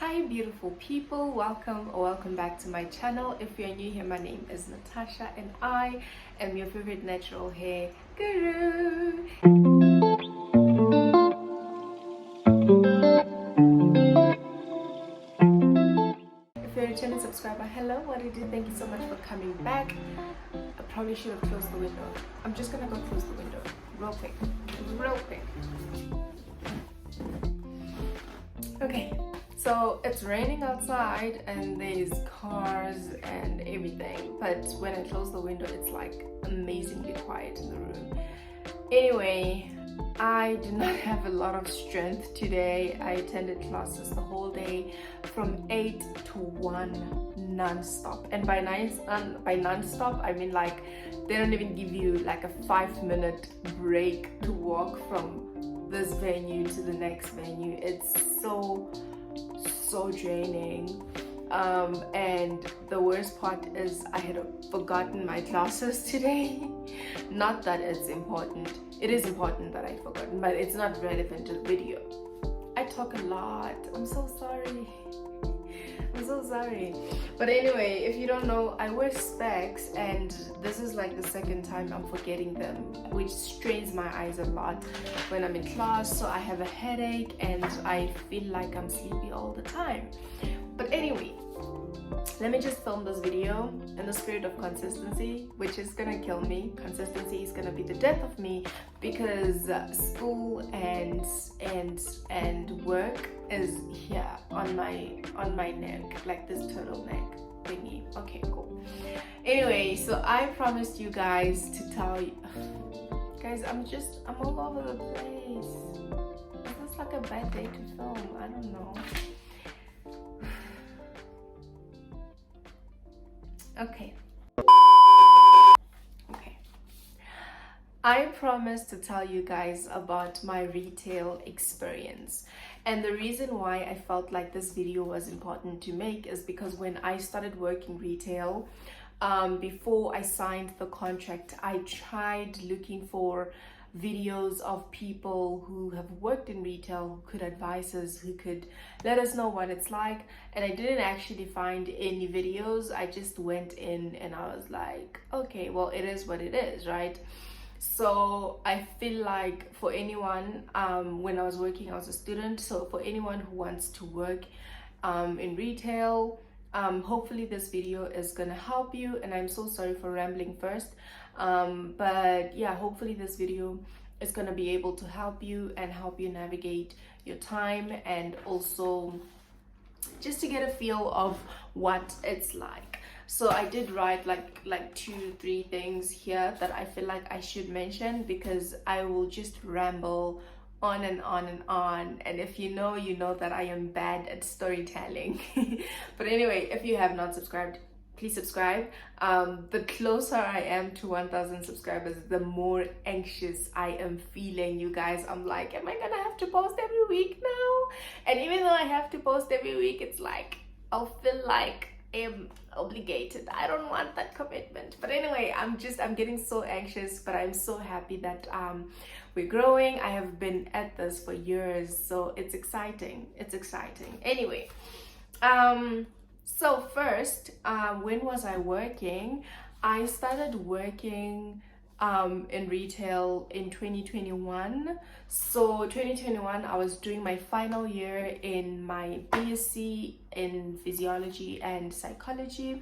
Hi beautiful people, welcome or welcome back to my channel. If you're new here, my name is Natasha and I am your favorite natural hair guru. If you're a returning subscriber, hello, what do you do? Thank you so much for coming back. I probably should have closed the window. I'm just gonna go close the window real quick. Okay, so it's raining outside and there's cars and everything, but when I close the window it's like amazingly quiet in the room. Anyway, I did not have a lot of strength today. I attended classes the whole day from 8 to 1 non-stop, and by non-stop I mean like they don't even give you like a 5-minute break to walk from this venue to the next venue. It's so draining, and the worst part is I had forgotten my classes today. Not that it's important, it is important that I forgotten, but it's not relevant to the video. I talk a lot, I'm so sorry. But anyway, if you don't know, I wear specs and this is like the second time I'm forgetting them, which strains my eyes a lot when I'm in class. So I have a headache and I feel like I'm sleepy all the time. But anyway, let me just film this video in the spirit of consistency, which is gonna kill me. Consistency is gonna be the death of me because school and work is here on my neck, like this turtleneck thingy. Okay, cool. Anyway, so I promised you guys to tell you guys, I'm all over the place. Is this like a bad day to film? I don't know. Okay. I promised to tell you guys about my retail experience, and the reason why I felt like this video was important to make is because when I started working retail, before I signed the contract, I tried looking for videos of people who have worked in retail, who could advise us, who could let us know what it's like, and I didn't actually find any videos. I just went in and I was like, okay, well, it is what it is, right? So I feel like for anyone, when I was working, I was a student, so for anyone who wants to work in retail, hopefully this video is gonna help you. And I'm so sorry for rambling first, but yeah, hopefully this video is gonna be able to help you and help you navigate your time, and also just to get a feel of what it's like. So I did write like 2-3 things here that I feel like I should mention, because I will just ramble on and on and on, and if you know, you know that I am bad at storytelling. But anyway, if you have not subscribed, please subscribe. The closer I am to 1,000 subscribers, the more anxious I am feeling, you guys. I'm like, am I gonna have to post every week now? And even though I have to post every week, it's like I'll feel like I'm obligated. I don't want that commitment. But anyway, I'm getting so anxious, but I'm so happy that we're growing. I have been at this for years, so it's exciting. Anyway, so first, when was I working? I started working in retail in 2021. So 2021, I was doing my final year in my BSc in physiology and psychology.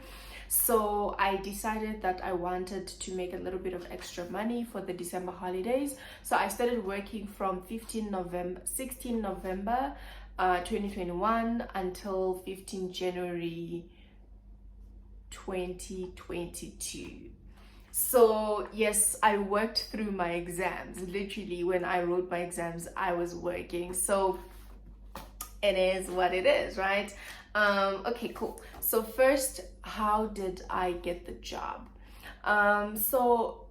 So I decided that I wanted to make a little bit of extra money for the December holidays. So I started working from 16 November 2021 until 15 January 2022. So yes, I worked through my exams. Literally, when I wrote my exams, I was working. So it is what it is, right? Okay, cool. So first, how did I get the job? So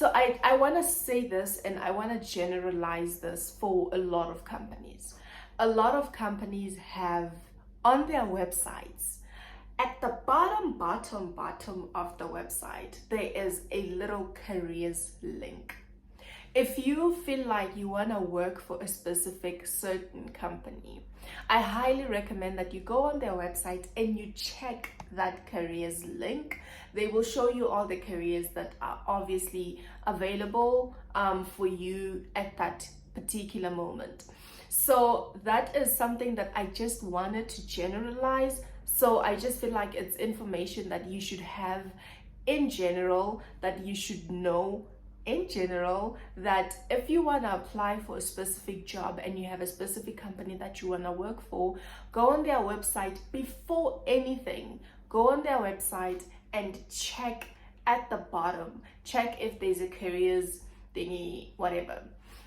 I want to say this, and I want to generalize this for a lot of companies. A lot of companies have on their websites, at the bottom of the website, there is a little careers link. If you feel like you want to work for a specific certain company, I highly recommend that you go on their website and you check that careers link. They will show you all the careers that are obviously available for you at that particular moment. So that is something that I just wanted to generalize. So I just feel like it's information that you should have in general, that you should know in general, that if you want to apply for a specific job and you have a specific company that you want to work for, go on their website before anything. Go on their website and check at the bottom. Check if there's a careers thingy, whatever.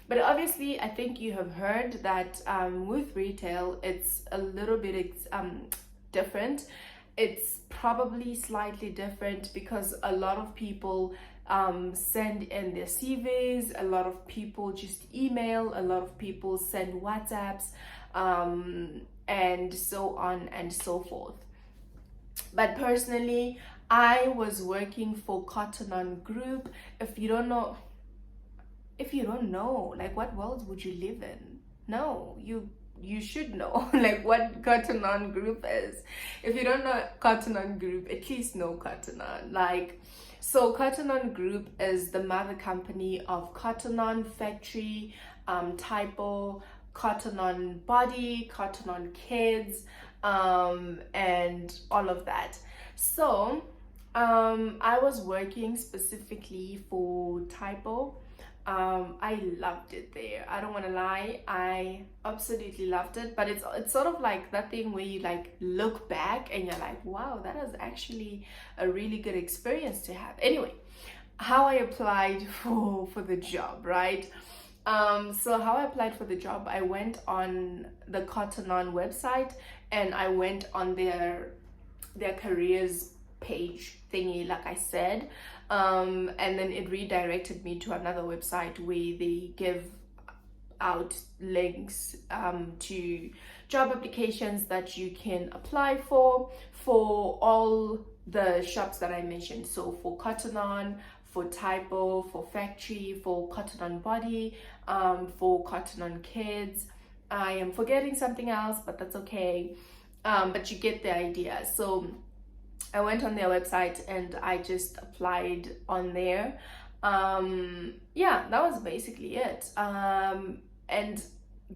But obviously, I think you have heard that with retail, it's a little bit different. It's probably slightly different because a lot of people send in their CVs, a lot of people just email, a lot of people send WhatsApps, and so on and so forth. But personally, I was working for Cotton On Group. If you don't know, like, what world would you live in? No, you should know like what Cotton On Group is. If you don't know Cotton On Group, at least know Cotton On. Like, so Cotton On Group is the mother company of Cotton On Factory, Typo, Cotton On Body, Cotton On Kids, and all of that. So I was working specifically for Typo. I loved it there. I don't want to lie, I absolutely loved it. But it's sort of like that thing where you like look back and you're like, wow, that was actually a really good experience to have. Anyway, how I applied for the job, right? So how I applied for the job, I went on the Cotton On website and I went on their careers page thingy, like I said, and then it redirected me to another website where they give out links to job applications that you can apply for all the shops that I mentioned. So for Cotton On, for Typo, for Factory, for Cotton On Body, for Cotton On Kids. I am forgetting something else, but that's okay. But you get the idea. So I went on their website and I just applied on there. Yeah, that was basically it. And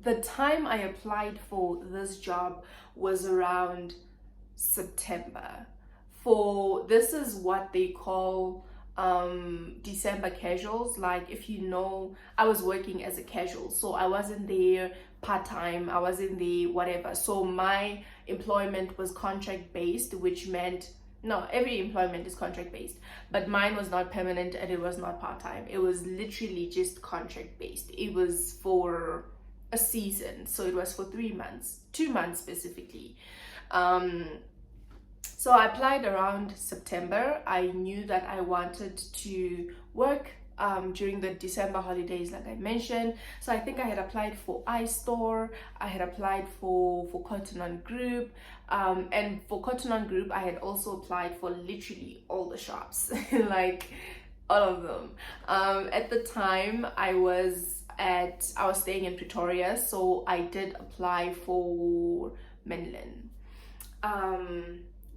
the time I applied for this job was around September. This is what they call December casuals. Like, if you know, I was working as a casual, so I wasn't there part-time, I wasn't there whatever. So my employment was contract based, which meant, no, every employment is contract based, but mine was not permanent and it was not part-time. It was literally just contract based. It was for a season, so it was for 3 months, 2 months specifically. So I applied around September. I knew that I wanted to work during the December holidays, like I mentioned. So I think I had applied for iStore, I had applied for Cotton On Group, and for Cotton On Group I had also applied for literally all the shops, like all of them. At the time I was staying in Pretoria, so I did apply for Menlyn.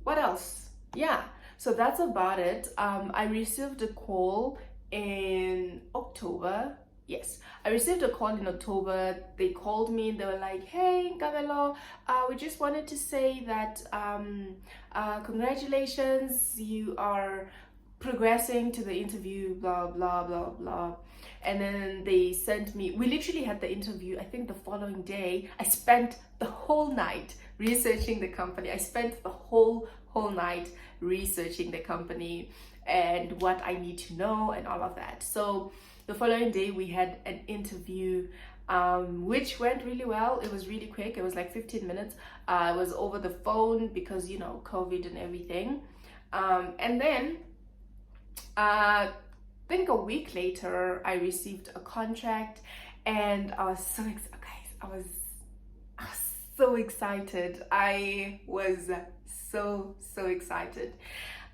What else? Yeah, so that's about it. I received a call in October. Yes, I received a call in October. They called me. They were like, hey Nkabelo, we just wanted to say that congratulations, you are progressing to the interview, blah blah blah blah. And then they sent me, we literally had the interview, I think the following day. I spent the whole night researching the company. I spent the whole night researching the company and what I need to know and all of that. So the following day we had an interview, which went really well. It was really quick. It was like 15 minutes. It was over the phone because, you know, COVID and everything. And then I think a week later I received a contract and I was so excited, guys. I was so excited. I was so excited.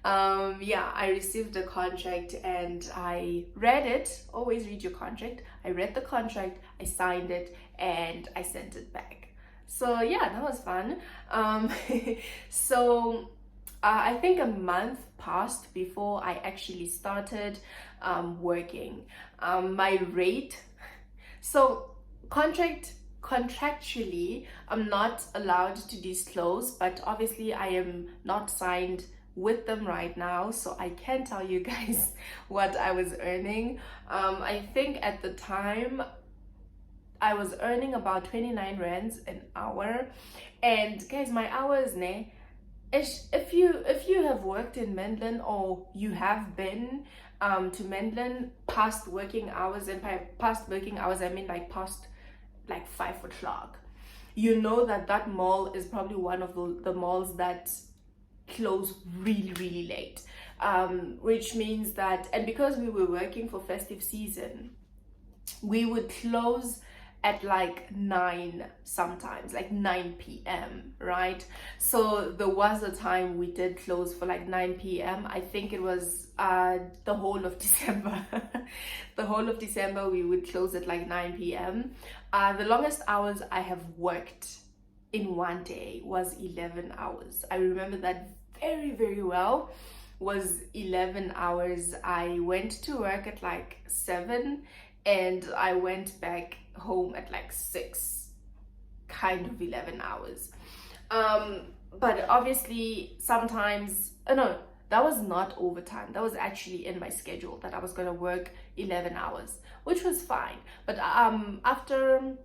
Yeah, I received the contract and I read it. Always read your contract. I read the contract, I signed it, and I sent it back. So yeah, that was fun. Um, so I think a month passed before I actually started working. My rate, so contractually, I'm not allowed to disclose, but obviously I am not signed with them right now, so I can tell you guys what I was earning. I think at the time I was earning about 29 rands an hour, and guys, my hours, ne, if you have worked in Mendlin, or you have been to Mendlin past working hours, and by past working hours I mean like past like 5 o'clock, you know that that mall is probably one of the malls that close really really late, which means that, and because we were working for festive season, we would close at like 9, sometimes like 9 p.m, right? So there was a time we did close for like 9 p.m. I think it was the whole of December. The whole of December we would close at like 9 p.m. The longest hours I have worked in one day was 11 hours. I remember that very very well. Was 11 hours. I went to work at like 7 and I went back home at like 6, kind of 11 hours. But obviously sometimes, no, that was not overtime. That was actually in my schedule that I was gonna work 11 hours, which was fine. But after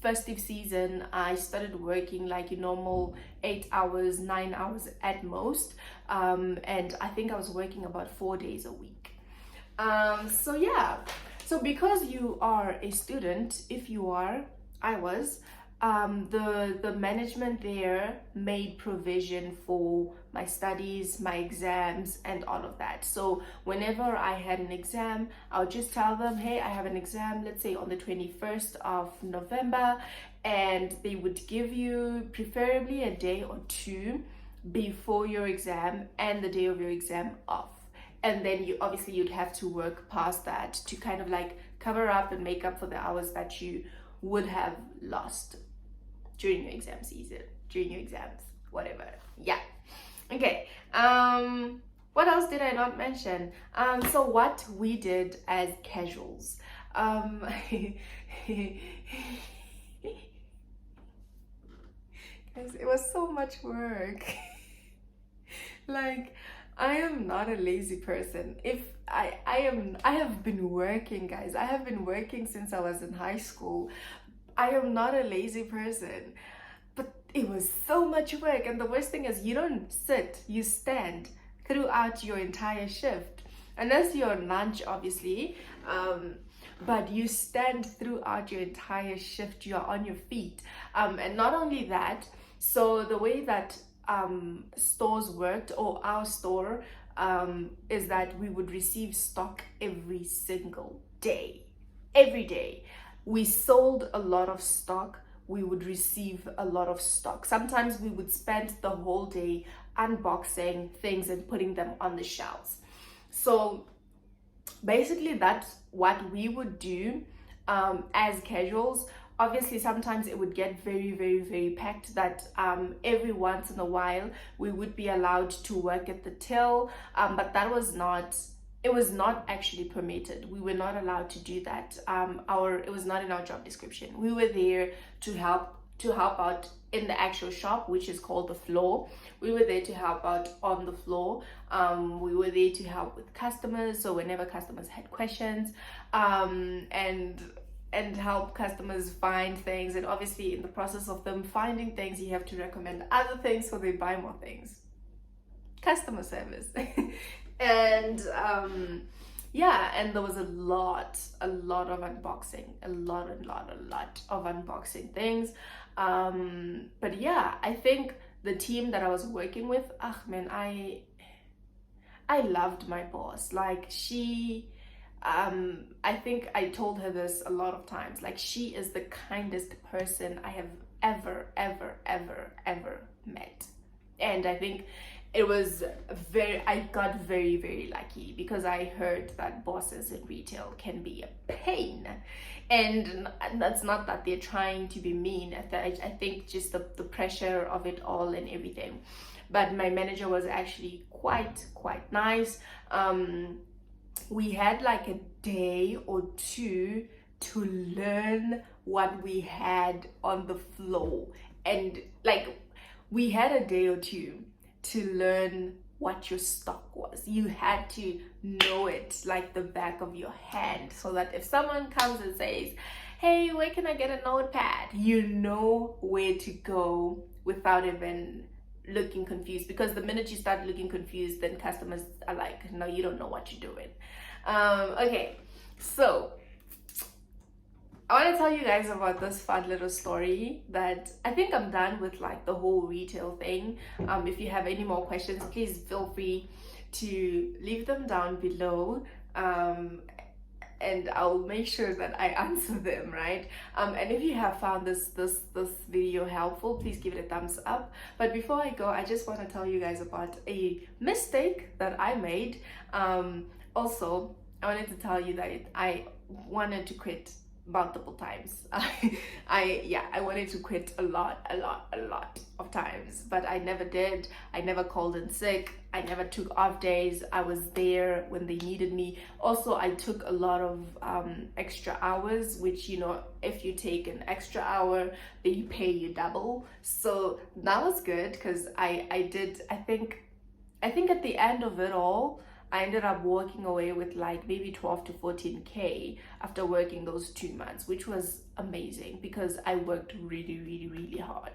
festive season, I started working like a normal 8 hours, 9 hours at most. And I think I was working about 4 days a week. So yeah, so because you are a student, if you are, I was, the management there made provision for my studies, my exams, and all of that. So whenever I had an exam, I'll just tell them, hey, I have an exam, let's say on the 21st of November, and they would give you preferably a day or two before your exam and the day of your exam off. And then you obviously you'd have to work past that to kind of like cover up and make up for the hours that you would have lost during your exam season, during your exams, whatever. Yeah. Okay. What else did I not mention? So what we did as casuals. Guys, it was so much work. Like, I am not a lazy person. If I have been working, guys. I have been working since I was in high school. I am not a lazy person. But it was so much work, and the worst thing is you don't sit, you stand throughout your entire shift. Unless you're on lunch, obviously. But you stand throughout your entire shift, you're on your feet. And not only that, so the way that stores worked, or our store, is that we would receive stock every single day. Every day we sold a lot of stock, we would receive a lot of stock. Sometimes we would spend the whole day unboxing things and putting them on the shelves. So basically that's what we would do as casuals. Obviously sometimes it would get very very very packed, that every once in a while we would be allowed to work at the till, but that was not, it was not actually permitted. We were not allowed to do that. It was not in our job description. We were there to help out in the actual shop, which is called the floor. We were there to help out on the floor. We were there to help with customers, so whenever customers had questions, and help customers find things, and obviously in the process of them finding things you have to recommend other things so they buy more things. Customer service. And yeah, and there was a lot of unboxing, a lot of unboxing things. But yeah, I think the team that I was working with, man, I loved my boss. Like, she, I think I told her this a lot of times, like, she is the kindest person I have ever met. And I think it was I got very, very lucky, because I heard that bosses in retail can be a pain. And that's not that they're trying to be mean. I think just the pressure of it all and everything. But my manager was actually quite nice. We had like a day or two to learn what we had on the floor, and like we had a day or two to learn what your stock was. You had to know it like the back of your hand, so that if someone comes and says, hey, where can I get a notepad, you know where to go without even looking confused. Because the minute you start looking confused, then customers are like, no, you don't know what you're doing. Okay, so I want to tell you guys about this fun little story that I think I'm done with, like the whole retail thing. If you have any more questions, please feel free to leave them down below, and I'll make sure that I answer them, right? And if you have found this video helpful, please give it a thumbs up. But before I go, I just want to tell you guys about a mistake that I made. Also, I wanted to tell you that I wanted to quit multiple times. I wanted to quit a lot of times, but I never did. I never called in sick. I never took off days. I was there when they needed me. Also, I took a lot of extra hours, which, you know, if you take an extra hour, they pay you double. So that was good, because I think at the end of it all, I ended up walking away with like maybe 12 to 14K after working those 2 months, which was amazing because I worked really hard.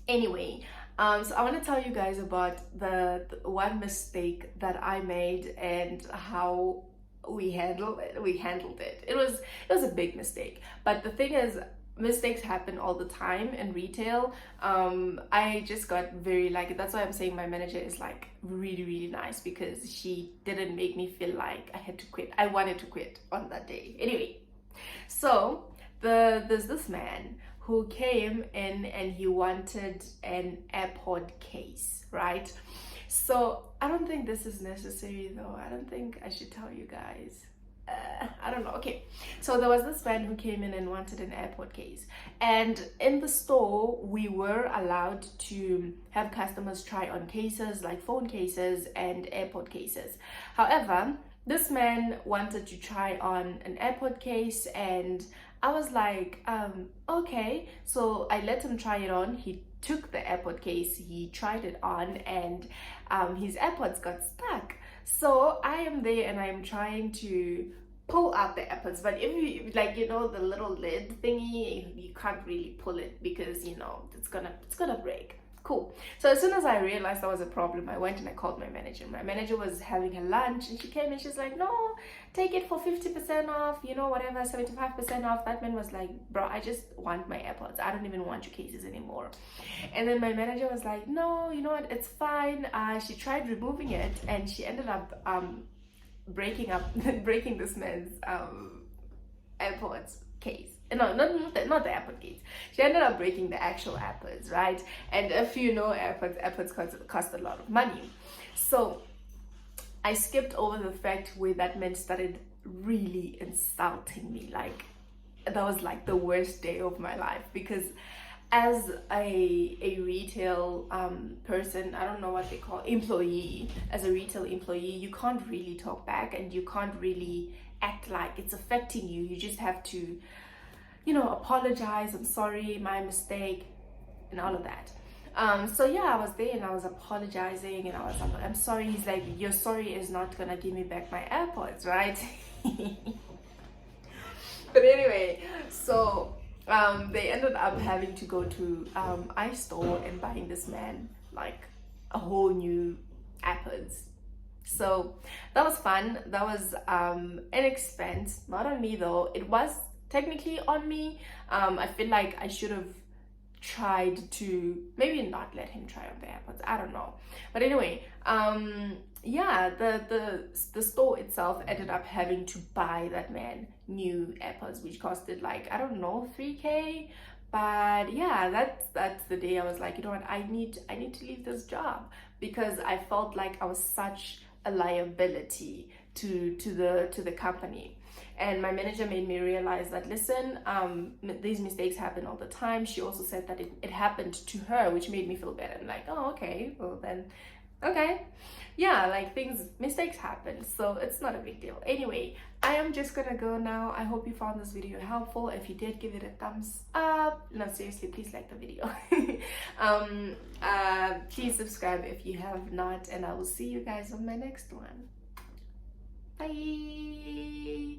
Anyway, so I want to tell you guys about the one mistake that I made and how we handled it. It was a big mistake, but the thing is, mistakes happen all the time in retail. I just got very like, that's why I'm saying my manager is like really nice, because she didn't make me feel like I had to quit. I wanted to quit on that day. Anyway, so there's this man who came in and he wanted an AirPod case, right? So I don't think this is necessary though. I don't think I should tell you guys. I don't know. Okay, so there was this man who came in and wanted an AirPod case, and in the store we were allowed to have customers try on cases like phone cases and AirPod cases. However, this man wanted to try on an AirPod case, and I was like, okay. So I let him try it on. He took the AirPod case, he tried it on, and his AirPods got stuck. So I am there and I'm trying to pull out the AirPods, but if you like, you know, the little lid thingy, you can't really pull it because, you know, it's gonna break. Cool. So as soon as I realized that was a problem, I went and I called my manager. My manager was having her lunch and she came and she's like, no, take it for 50% off, you know, whatever, 75% off. That man was like, bro, I just want my AirPods. I don't even want your cases anymore. And then my manager was like, no, you know what, it's fine. She tried removing it and she ended up breaking this man's AirPods case. No, not the AirPod case. She ended up breaking the actual AirPods, right? And if you know AirPods cost a lot of money. So I skipped over the fact where that man started really insulting me. Like, that was like the worst day of my life, because as a retail person, I don't know what they call employee, as a retail employee, you can't really talk back and you can't really act like it's affecting you. You just have to, you know, apologize, I'm sorry, my mistake, and all of that. So yeah, I was there and I was apologizing and I was like, I'm sorry. He's like, your sorry is not gonna give me back my AirPods, right? But anyway, so they ended up having to go to iStore and buying this man like a whole new AirPods. So that was fun. That was an expense, not on me though. It was technically on me. I feel like I should have tried to maybe not let him try on the AirPods. I don't know. But anyway, yeah, the store itself ended up having to buy that man new AirPods, which costed like, I don't know, 3K. But yeah, that's the day I was like, you know what, I need to leave this job, because I felt like I was such a liability to the company. And my manager made me realize that, listen, these mistakes happen all the time. She also said that it happened to her, which made me feel better. I'm like, oh, okay, well then, okay, yeah, like mistakes happen, so it's not a big deal. Anyway, I am just gonna go now. I hope you found this video helpful. If you did, give it a thumbs up. No, seriously, please like the video. Please subscribe if you have not, and I will see you guys on my next one. Bye.